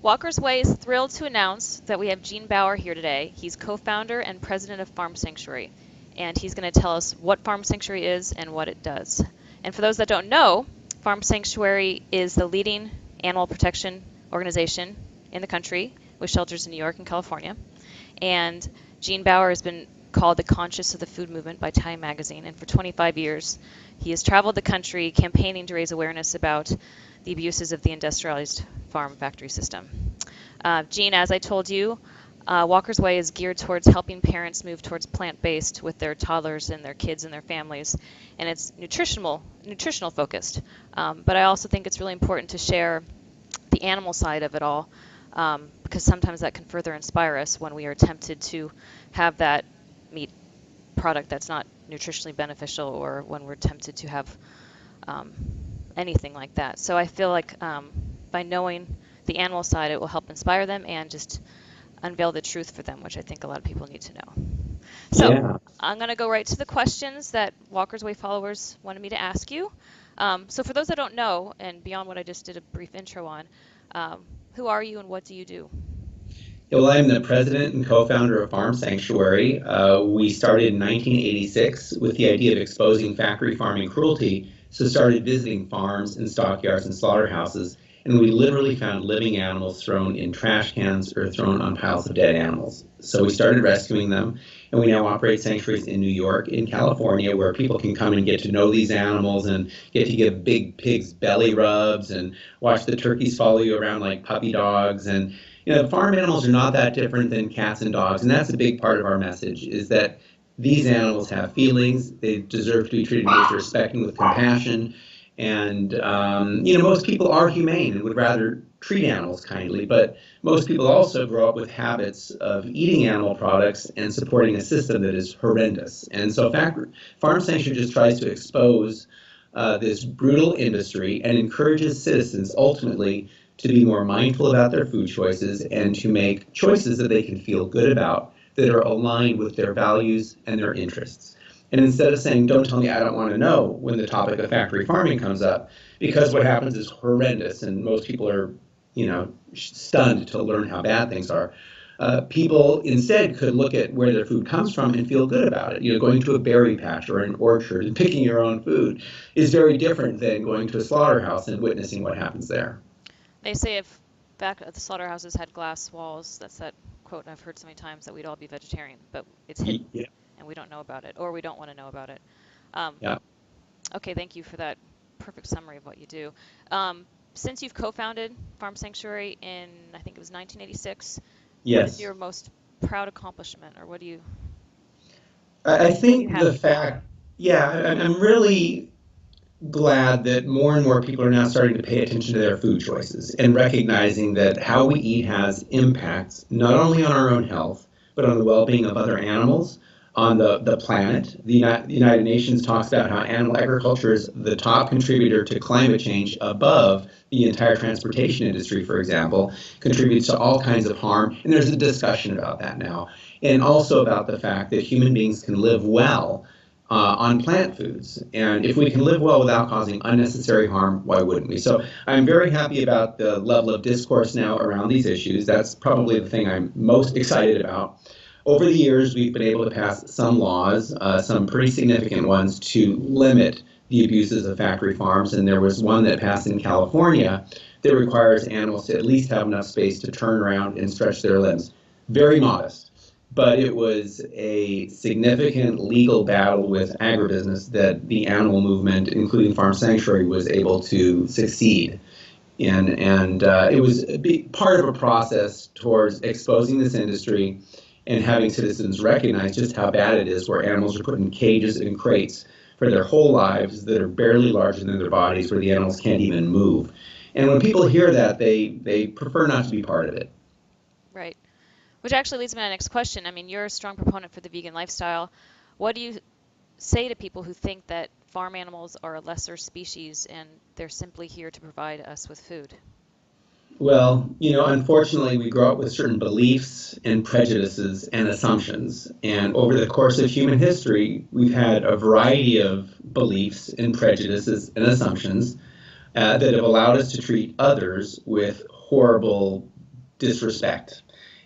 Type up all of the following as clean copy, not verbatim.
Walker's Way is thrilled to announce that we have Gene Baur here today. He's co-founder and president of Farm Sanctuary, and he's going to tell us what Farm Sanctuary is and what it does. And for those that don't know, Farm Sanctuary is the leading animal protection organization in the country with shelters in New York and California. And Gene Baur has been called the conscience of the food movement by Time magazine, and for 25 years he has traveled the country campaigning to raise awareness about the abuses of the industrialized farm factory system. Gene, as I told you, Walker's Way is geared towards helping parents move towards plant-based with their toddlers and their kids and their families, and it's nutritional focused. But I also think it's really important to share the animal side of it all, because sometimes that can further inspire us when we are tempted to have that meat product that's not nutritionally beneficial, or when we're tempted to have anything like that. So I feel like by knowing the animal side, it will help inspire them and just unveil the truth for them, which I think a lot of people need to know. So yeah. I'm going to go right to the questions that Walker's Way followers wanted me to ask you. So for those that don't know, and beyond what I just did a brief intro on, who are you and what do you do? Yeah, well, I'm the president and co-founder of Farm Sanctuary. We started in 1986 with the idea of exposing factory farming cruelty, so started visiting farms and stockyards and slaughterhouses, and we literally found living animals thrown in trash cans or thrown on piles of dead animals. So we started rescuing them, and we now operate sanctuaries in New York, in California, where people can come and get to know these animals and get to give big pigs belly rubs and watch the turkeys follow you around like puppy dogs. And farm animals are not that different than cats and dogs, and that's a big part of our message, is that these animals have feelings. They deserve to be treated with respect and with compassion. And, most people are humane and would rather treat animals kindly, but most people also grow up with habits of eating animal products and supporting a system that is horrendous. And so Farm Sanctuary just tries to expose this brutal industry and encourages citizens ultimately to be more mindful about their food choices and to make choices that they can feel good about, that are aligned with their values and their interests. And instead of saying, don't tell me I don't want to know when the topic of factory farming comes up, because what happens is horrendous and most people are, stunned to learn how bad things are. People instead could look at where their food comes from and feel good about it. Going to a berry patch or an orchard and picking your own food is very different than going to a slaughterhouse and witnessing what happens there. They say if back at the slaughterhouses had glass walls, that's that quote I've heard so many times, that we'd all be vegetarian, but it's hidden. Yeah. And we don't know about it, or we don't want to know about it. Yeah. Okay, thank you for that perfect summary of what you do. Since you've co-founded Farm Sanctuary in, I think it was 1986, yes. What is your most proud accomplishment, or what do you? I think the fact, I'm really glad that more and more people are now starting to pay attention to their food choices and recognizing that how we eat has impacts not only on our own health, but on the well-being of other animals, on the planet. The United Nations talks about how animal agriculture is the top contributor to climate change above the entire transportation industry, for example, contributes to all kinds of harm. And there's a discussion about that now. And also about the fact that human beings can live well on plant foods. And if we can live well without causing unnecessary harm, why wouldn't we? So I'm very happy about the level of discourse now around these issues. That's probably the thing I'm most excited about. Over the years, we've been able to pass some laws, some pretty significant ones, to limit the abuses of factory farms. And there was one that passed in California that requires animals to at least have enough space to turn around and stretch their limbs. Very modest. But it was a significant legal battle with agribusiness that the animal movement, including Farm Sanctuary, was able to succeed in. And it was a big part of a process towards exposing this industry and having citizens recognize just how bad it is, where animals are put in cages and crates for their whole lives that are barely larger than their bodies, where the animals can't even move. And when people hear that, they prefer not to be part of it. Right. Which actually leads me to my next question. I mean, you're a strong proponent for the vegan lifestyle. What do you say to people who think that farm animals are a lesser species and they're simply here to provide us with food? Well, unfortunately, we grow up with certain beliefs and prejudices and assumptions. And over the course of human history, we've had a variety of beliefs and prejudices and assumptions that have allowed us to treat others with horrible disrespect.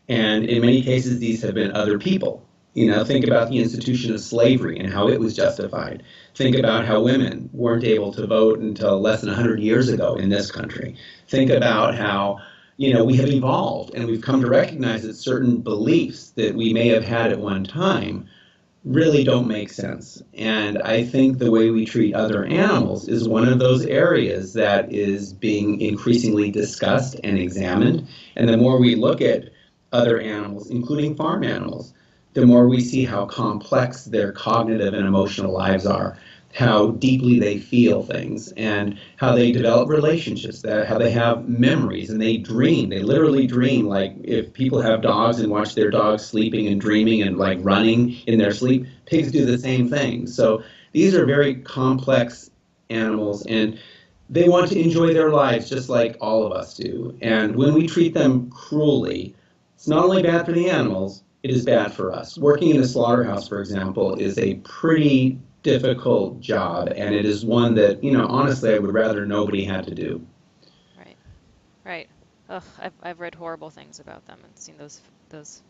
And in many cases, these have been other people. Think about the institution of slavery and how it was justified. Think about how women weren't able to vote until less than 100 years ago in this country. Think about how, we have evolved and we've come to recognize that certain beliefs that we may have had at one time really don't make sense. And I think the way we treat other animals is one of those areas that is being increasingly discussed and examined. And the more we look at other animals, including farm animals, the more we see how complex their cognitive and emotional lives are, how deeply they feel things, and how they develop relationships, how they have memories, and they dream. They literally dream. Like if people have dogs and watch their dogs sleeping and dreaming and like running in their sleep, pigs do the same thing. So these are very complex animals, and they want to enjoy their lives just like all of us do. And when we treat them cruelly, it's not only bad for the animals, it is bad for us. Working in a slaughterhouse, for example, is a pretty difficult job, and it is one that, honestly, I would rather nobody had to do. Right, right. Ugh, I've read horrible things about them and seen those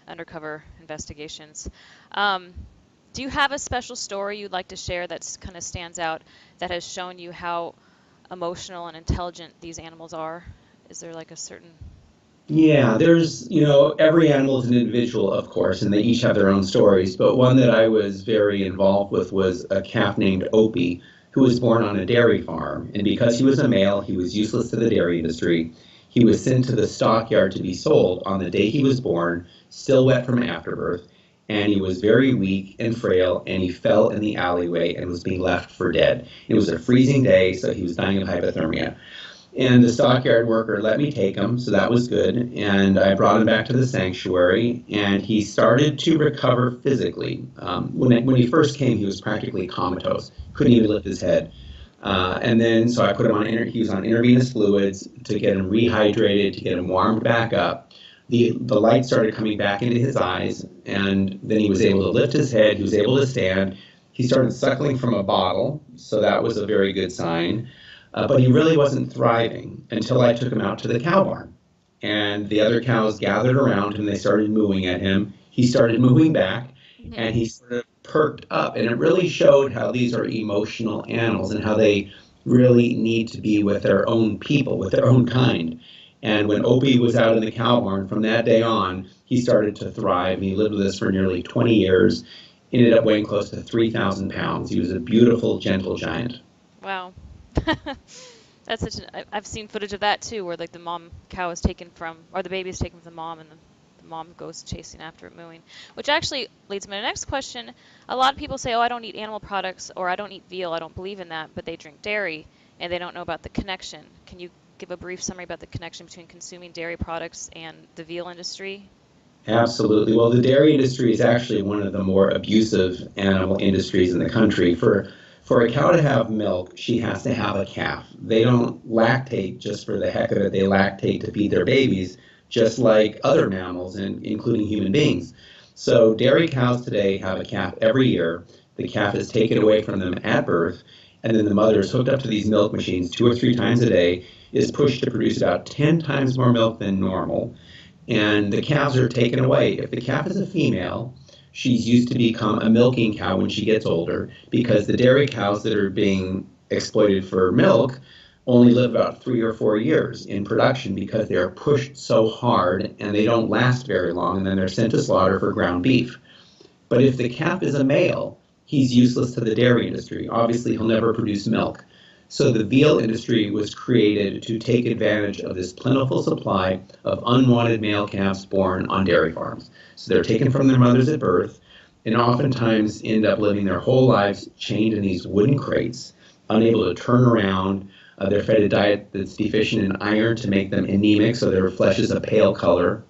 undercover investigations. Do you have a special story you'd like to share that kind of stands out, that has shown you how emotional and intelligent these animals are? Is there like a certain... Yeah, there's, every animal is an individual, of course, and they each have their own stories. But one that I was very involved with was a calf named Opie, who was born on a dairy farm. And because he was a male, he was useless to the dairy industry. He was sent to the stockyard to be sold on the day he was born, still wet from afterbirth. And he was very weak and frail, and he fell in the alleyway and was being left for dead. It was a freezing day, so he was dying of hypothermia. And the stockyard worker let me take him, so that was good. And I brought him back to the sanctuary, and he started to recover physically. When he first came, he was practically comatose, couldn't even lift his head. And then, so I put him on, he was on intravenous fluids to get him rehydrated, to get him warmed back up. The light started coming back into his eyes, and then he was able to lift his head, he was able to stand. He started suckling from a bottle, so that was a very good sign. But he really wasn't thriving until I took him out to the cow barn. And the other cows gathered around him. They started mooing at him. He started mooing back, and he sort of perked up. And it really showed how these are emotional animals and how they really need to be with their own people, with their own kind. And when Opie was out in the cow barn, from that day on, he started to thrive. And he lived with us for nearly 20 years, ended up weighing close to 3,000 pounds. He was a beautiful, gentle giant. Wow. That's such I've seen footage of that too, where like the mom cow is taken from, or the baby is taken from the mom, and the mom goes chasing after it, mooing. Which actually leads me to the next question. A lot of people say, oh, I don't eat animal products, or I don't eat veal, I don't believe in that, but they drink dairy, and they don't know about the connection. Can you give a brief summary about the connection between consuming dairy products and the veal industry? Absolutely. Well, the dairy industry is actually one of the more abusive animal industries in the country. For a cow to have milk, she has to have a calf. They don't lactate just for the heck of it. They lactate to feed their babies, just like other mammals, including human beings. So dairy cows today have a calf every year. The calf is taken away from them at birth, and then the mother is hooked up to these milk machines 2 or 3 times a day, is pushed to produce about 10 times more milk than normal, and the calves are taken away. If the calf is a female, she's used to become a milking cow when she gets older, because the dairy cows that are being exploited for milk only live about 3 or 4 years in production because they are pushed so hard and they don't last very long, and then they're sent to slaughter for ground beef. But if the calf is a male, he's useless to the dairy industry. Obviously, he'll never produce milk. So the veal industry was created to take advantage of this plentiful supply of unwanted male calves born on dairy farms. So they're taken from their mothers at birth, and oftentimes end up living their whole lives chained in these wooden crates, unable to turn around. They're fed a diet that's deficient in iron to make them anemic, so their flesh is a pale color.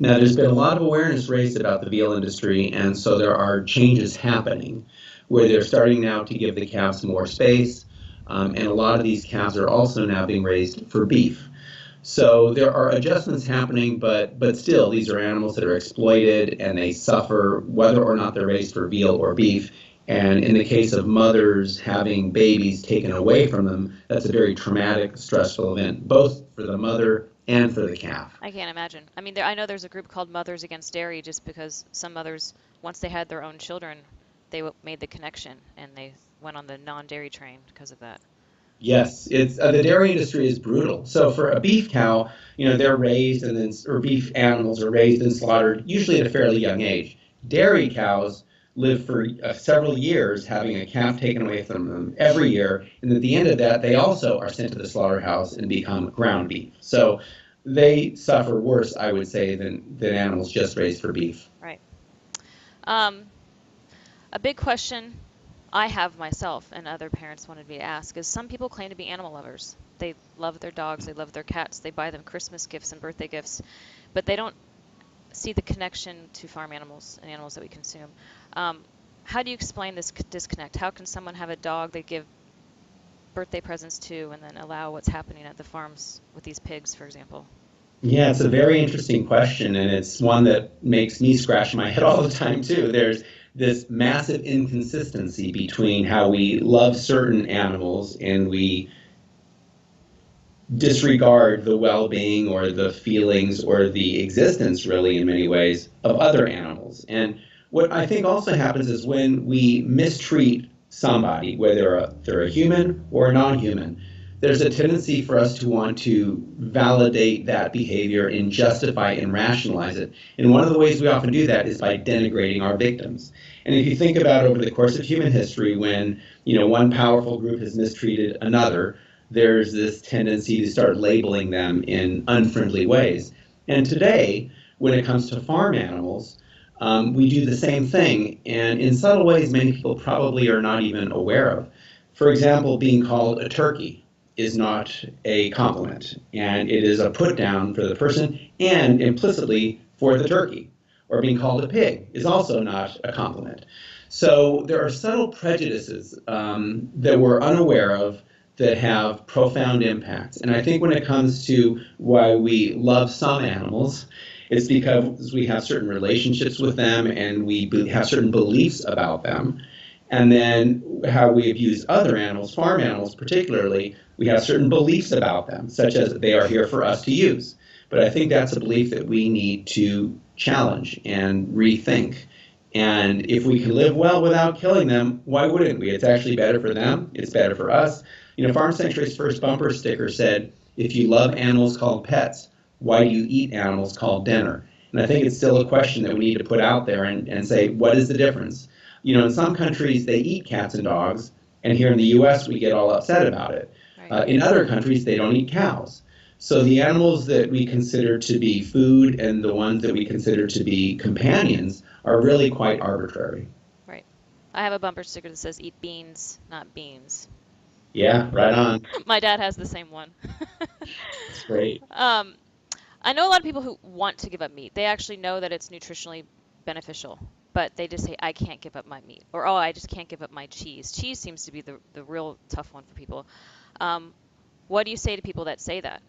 Now, there's been a lot of awareness raised about the veal industry, and so there are changes happening where they're starting now to give the calves more space. And a lot of these calves are also now being raised for beef. So there are adjustments happening, but still, these are animals that are exploited, and they suffer whether or not they're raised for veal or beef. And in the case of mothers having babies taken away from them, that's a very traumatic, stressful event, both for the mother and for the calf. I can't imagine. I mean, I know there's a group called Mothers Against Dairy just because some mothers, once they had their own children, they made the connection and they went on the non-dairy train because of that. Yes, it's the dairy industry is brutal. So for a beef cow, they're raised and then, or beef animals are raised and slaughtered usually at a fairly young age. Dairy cows live for several years, having a calf taken away from them every year, and at the end of that, they also are sent to the slaughterhouse and become ground beef. So they suffer worse, I would say, than animals just raised for beef. Right. Um, a big question I have myself and other parents wanted me to ask is some people claim to be animal lovers. They love their dogs, they love their cats, they buy them Christmas gifts and birthday gifts, but they don't see the connection to farm animals and animals that we consume. Um, how do you explain this disconnect? How can someone have a dog they give birthday presents to and then allow what's happening at the farms with these pigs, for example? Yeah, it's a very interesting question, and it's one that makes me scratch my head all the time, too. There's this massive inconsistency between how we love certain animals and we disregard the well-being or the feelings or the existence, really, in many ways, of other animals. And what I think also happens is when we mistreat somebody, whether they're a human or a non-human, there's a tendency for us to want to validate that behavior and justify and rationalize it. And one of the ways we often do that is by denigrating our victims. And if you think about over the course of human history, when one powerful group has mistreated another, there's this tendency to start labeling them in unfriendly ways. And today, when it comes to farm animals, we do the same thing, and in subtle ways many people probably are not even aware of. For example, being called a turkey is not a compliment, and it is a put down for the person and implicitly for the turkey. Or being called a pig is also not a compliment. So there are subtle prejudices that we're unaware of that have profound impacts. And I think when it comes to why we love some animals, it's because we have certain relationships with them and we have certain beliefs about them. And then how we have used other animals, farm animals particularly, we have certain beliefs about them, such as they are here for us to use. But I think that's a belief that we need to challenge and rethink. And if we can live well without killing them, why wouldn't we? It's actually better for them. It's better for us. Farm Sanctuary's first bumper sticker said, if you love animals called pets, why do you eat animals called dinner? And I think it's still a question that we need to put out there and say, what is the difference? In some countries, they eat cats and dogs, and here in the U.S., we get all upset about it. Right. In other countries, they don't eat cows. So the animals that we consider to be food and the ones that we consider to be companions are really quite arbitrary. Right. I have a bumper sticker that says eat beans, not beans. Yeah, right on. My dad has the same one. It's great. Um, I know a lot of people who want to give up meat. They actually know that it's nutritionally beneficial, but they just say, I can't give up my meat. Or, oh, I just can't give up my cheese. Cheese seems to be the real tough one for people. What do you say to people that say that?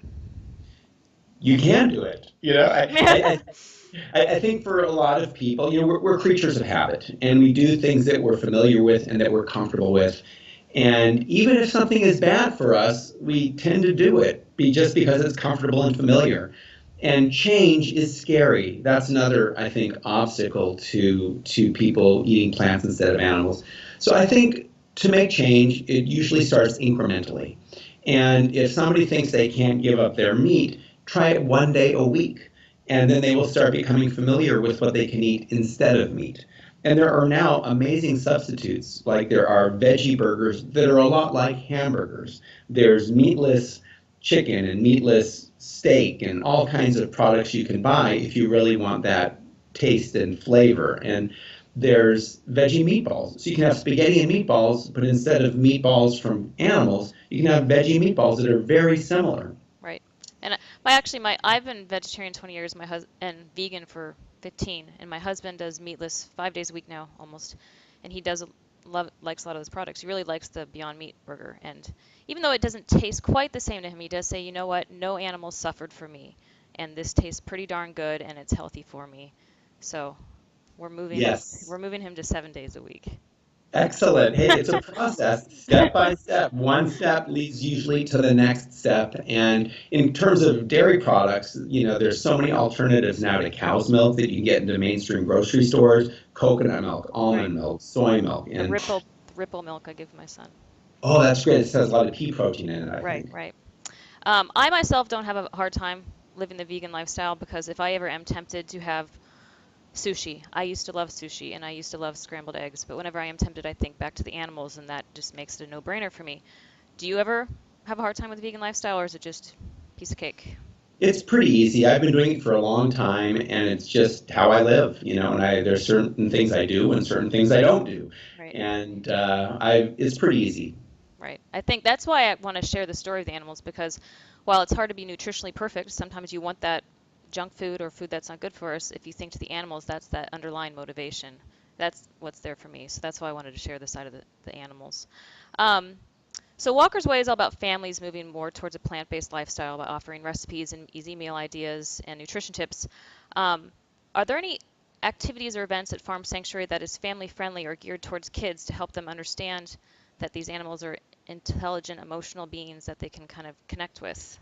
You can do it. I think for a lot of people, we're creatures of habit, and we do things that we're familiar with and that we're comfortable with. And even if something is bad for us, we tend to do it just because it's comfortable and familiar. And change is scary. That's another, I think, obstacle to people eating plants instead of animals. So I think to make change, it usually starts incrementally. And if somebody thinks they can't give up their meat, try it one day a week. And then they will start becoming familiar with what they can eat instead of meat. And there are now amazing substitutes, like there are veggie burgers that are a lot like hamburgers. There's meatless chicken and meatless steak and all kinds of products you can buy if you really want that taste and flavor. And there's veggie meatballs. So you can have spaghetti and meatballs, but instead of meatballs from animals, you can have veggie meatballs that are very similar. Right. And I've been vegetarian 20 years, and vegan for 15, and my husband does meatless 5 days a week now, almost, and he likes a lot of those products. He really likes the Beyond Meat burger, and even though it doesn't taste quite the same to him, he does say, you know what, no animal suffered for me, and this tastes pretty darn good, and it's healthy for me. So we're moving Yes. we're moving him to 7 days a week. Excellent. Hey, it's a process, step by step. One step leads usually to the next step. And in terms of dairy products, there's so many alternatives now to cow's milk that you can get into mainstream grocery stores, coconut milk, Right. almond milk, soy milk, The and ripple milk I give my son. oh, that's great. It has a lot of pea protein in it, I Right, think. right. I myself don't have a hard time living the vegan lifestyle because if I ever am tempted to have sushi, I used to love sushi and I used to love scrambled eggs, but whenever I am tempted, I think back to the animals and that just makes it a no-brainer for me. Do you ever have a hard time with the vegan lifestyle or is it just piece of cake? It's pretty easy. I've been doing it for a long time, and it's just how I live, and there's certain things I do and certain things I don't do, Right. and it's pretty easy. Right. I think that's why I want to share the story of the animals because while it's hard to be nutritionally perfect, sometimes you want that junk food or food that's not good for us. If you think to the animals, that's that underlying motivation. That's what's there for me. So that's why I wanted to share the side of the animals. Um, so Walker's Way is all about families moving more towards a plant-based lifestyle by offering recipes and easy meal ideas and nutrition tips. Um, are there any activities or events at Farm Sanctuary that is family friendly or geared towards kids to help them understand that these animals are intelligent, emotional beings that they can kind of connect with?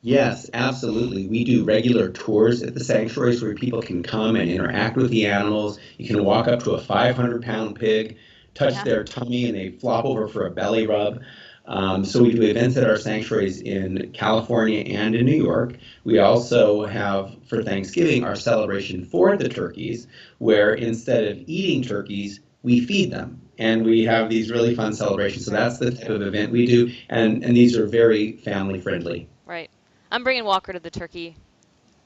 Yes, absolutely. We do regular tours at the sanctuaries where people can come and interact with the animals. You can walk up to a 500-pound pig, touch Yeah. their tummy, and they flop over for a belly rub. So we do events at our sanctuaries in California and in New York. We also have, for Thanksgiving, our celebration for the turkeys, where instead of eating turkeys, we feed them. And we have these really fun celebrations. So Right. that's the type of event we do. And these are very family friendly. Right. I'm bringing Walker to the turkey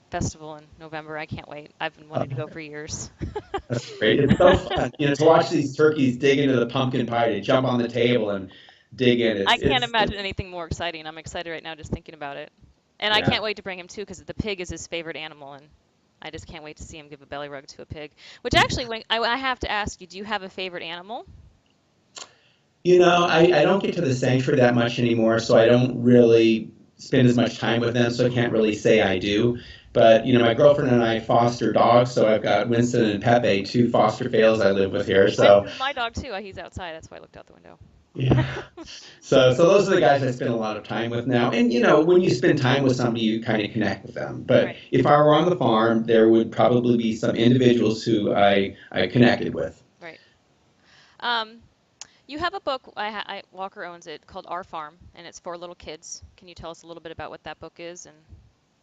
festival in November. I can't wait. I've been wanting to go for years. That's great. It's so fun, to watch these turkeys dig into the pumpkin pie, to jump on the table and dig in. I It's can't it's imagine it's anything more exciting. I'm excited right now just thinking about it. And I yeah. can't wait to bring him too because the pig is his favorite animal and I just can't wait to see him give a belly rub to a pig. Which actually, when I have to ask you, do you have a favorite animal? I don't get to the sanctuary that much anymore, so I don't really spend as much time with them, so I can't really say I do. But my girlfriend and I foster dogs, so I've got Winston and Pepe, two foster fails I live with here. So Winston's my dog too. He's outside. That's why I looked out the window. yeah. So those are the guys I spend a lot of time with now. And when you spend time with somebody, you kind of connect with them. But Right, if I were on the farm, there would probably be some individuals who I connected with. right. Um, you have a book. Walker owns it called Our Farm, and it's for little kids. Can you tell us a little bit about what that book is and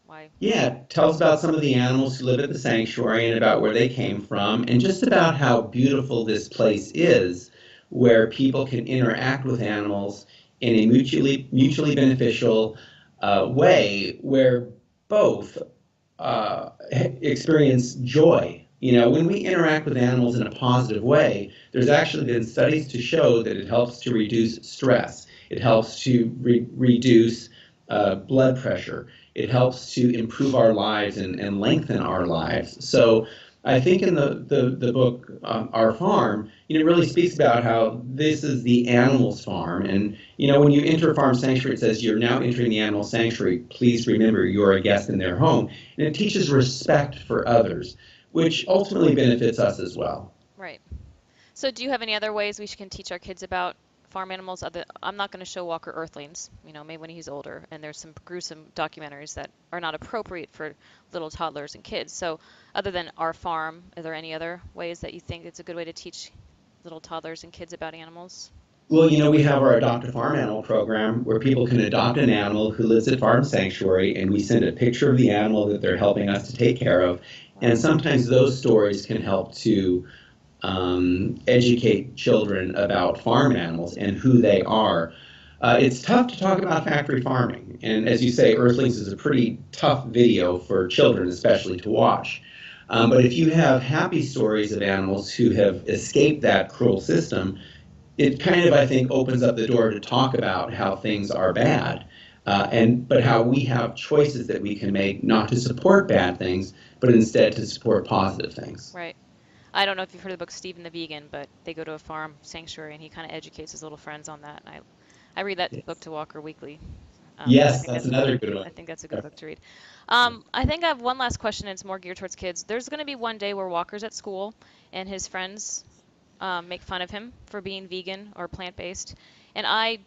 why? Yeah, tell us about some of the animals who live at the sanctuary and about where they came from, and just about how beautiful this place is, where people can interact with animals in a mutually beneficial way, where both experience joy. When we interact with animals in a positive way, there's actually been studies to show that it helps to reduce stress. It helps to reduce blood pressure. It helps to improve our lives and lengthen our lives. So I think in the book, Our Farm, it really speaks about how this is the animals' farm. And, when you enter Farm Sanctuary, it says you're now entering the animal sanctuary. Please remember you're a guest in their home. And it teaches respect for others, which ultimately benefits us as well. Right. So, do you have any other ways we can teach our kids about farm animals? I'm not going to show Walker Earthlings, maybe when he's older, and there's some gruesome documentaries that are not appropriate for little toddlers and kids. So, other than Our Farm, are there any other ways that you think it's a good way to teach little toddlers and kids about animals? Well, we have our Adopt a Farm Animal program where people can adopt an animal who lives at Farm Sanctuary, and we send a picture of the animal that they're helping us to take care of. Wow. And sometimes those stories can help to educate children about farm animals and who they are. It's tough to talk about factory farming. And as you say, Earthlings is a pretty tough video for children, especially to watch. But if you have happy stories of animals who have escaped that cruel system, it kind of, I think, opens up the door to talk about how things are bad, but how we have choices that we can make not to support bad things, but instead to support positive things. Right. I don't know if you've heard of the book Stephen the Vegan, but they go to a farm sanctuary and he kind of educates his little friends on that. And I read that book to Walker weekly. I Yes, think that's that's another good one. I think that's a good book to read. I think I have one last question, and it's more geared towards kids. There's going to be one day where Walker's at school and his friends make fun of him for being vegan or plant-based. And I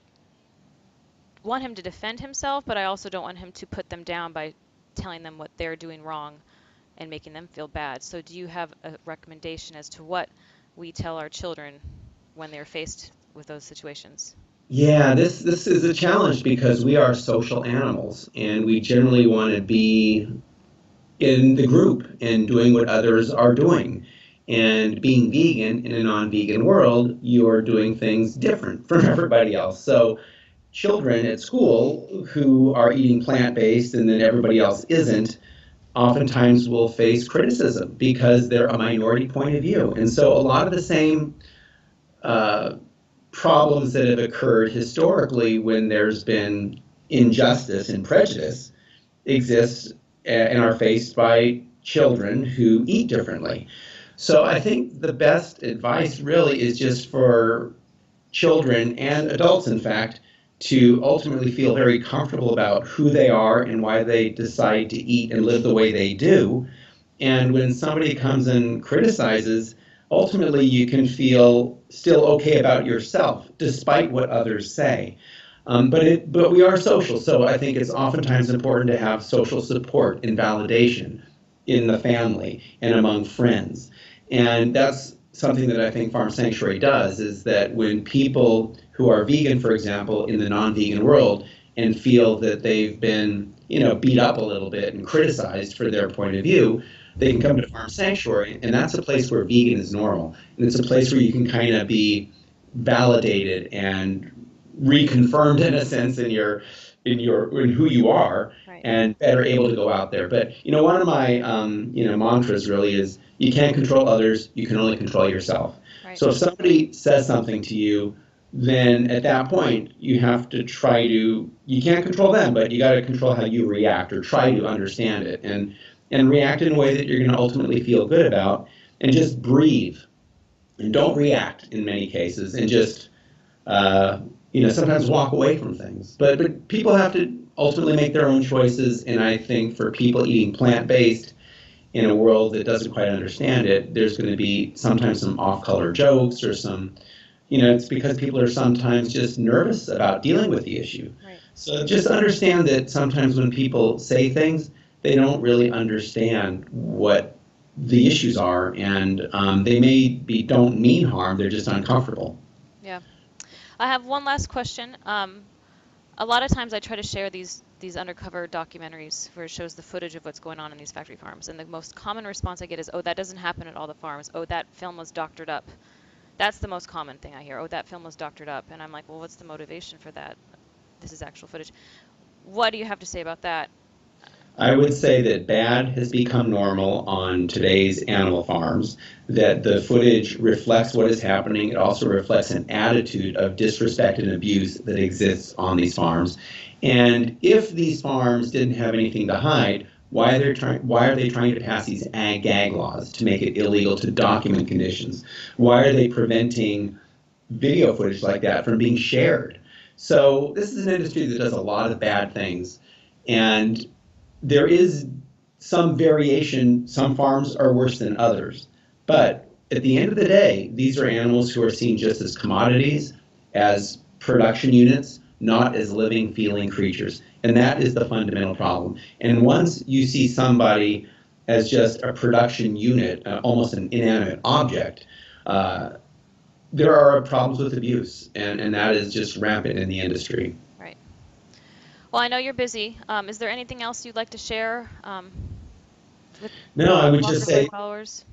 want him to defend himself, but I also don't want him to put them down by telling them what they're doing wrong and making them feel bad. So do you have a recommendation as to what we tell our children when they're faced with those situations? Yeah, this is a challenge because we are social animals and we generally want to be in the group and doing what others are doing. And being vegan in a non-vegan world, you're doing things different from everybody else. So children at school who are eating plant-based and then everybody else isn't, oftentimes will face criticism because they're a minority point of view. And so a lot of the same uh, problems that have occurred historically when there's been injustice and prejudice exist and are faced by children who eat differently. So I think the best advice really is just for children and adults, in fact, to ultimately feel very comfortable about who they are and why they decide to eat and live the way they do. And when somebody comes and criticizes, ultimately you can feel still okay about yourself, despite what others say. But we are social, so I think it's oftentimes important to have social support and validation in the family and among friends. And that's something that I think Farm Sanctuary does, is that when people who are vegan, for example, in the non-vegan world, and feel that they've been, beat up a little bit and criticized for their point of view, they can come to Farm Sanctuary, and that's a place where vegan is normal. And it's a place where you can kind of be validated and reconfirmed in a sense in who you are Right. and better able to go out there. But one of my mantras really is you can't control others, you can only control yourself. Right. So if somebody says something to you, then at that point you have to try to, you can't control them, but you got to control how you react or try to understand it and react in a way that you're going to ultimately feel good about, and just breathe and don't react in many cases, and just uh, sometimes walk away from things. But people have to ultimately make their own choices, and I think for people eating plant-based in a world that doesn't quite understand it, there's going to be sometimes some off-color jokes or some, it's because people are sometimes just nervous about dealing with the issue. Right. So just understand that sometimes when people say things, they don't really understand what the issues are, and they don't mean harm, they're just uncomfortable. Yeah. I have one last question. A lot of times I try to share these undercover documentaries where it shows the footage of what's going on in these factory farms, and the most common response I get is, "Oh, that doesn't happen at all the farms. Oh, that film was doctored up." That's the most common thing I hear. "Oh, that film was doctored up." And I'm like, "Well, what's the motivation for that? This is actual footage." What do you have to say about that? I would say that bad has become normal on today's animal farms, that the footage reflects what is happening. It also reflects an attitude of disrespect and abuse that exists on these farms. And if these farms didn't have anything to hide, why are they trying to pass these ag gag laws to make it illegal to document conditions? Why are they preventing video footage like that from being shared? So this is an industry that does a lot of bad things. And there is some variation. Some farms are worse than others. But at the end of the day, these are animals who are seen just as commodities, as production units, not as living, feeling creatures. And that is the fundamental problem. And once you see somebody as just a production unit, almost an inanimate object, uh, there are problems with abuse, and that is just rampant in the industry. Right. Well, I know you're busy. Is there anything else you'd like to share with No, I would just bloggers and say followers?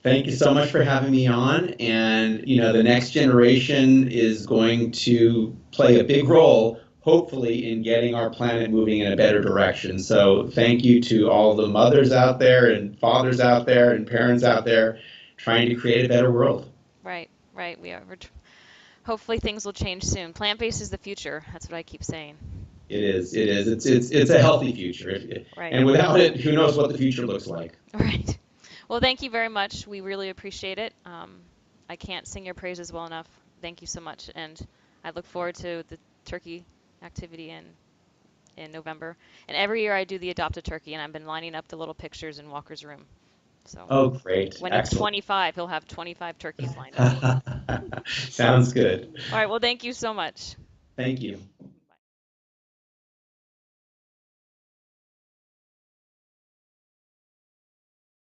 thank you so much for having me on. And, the next generation is going to play a big role, hopefully, in getting our planet moving in a better direction. So thank you to all the mothers out there and fathers out there and parents out there trying to create a better world. Right, right. We are. Hopefully things will change soon. Plant-based is the future. That's what I keep saying. It is. It is. It's a healthy future. Right. And without it, who knows what the future looks like. Right. Well, thank you very much. We really appreciate it. I can't sing your praises well enough. Thank you so much. And I look forward to the turkey activity in November. And every year I do the adopt a turkey, and I've been lining up the little pictures in Walker's room. So Oh, great. when he's Excellent. 25, he'll have 25 turkeys lined up. Sounds good. All right, well, thank you so much. Thank you.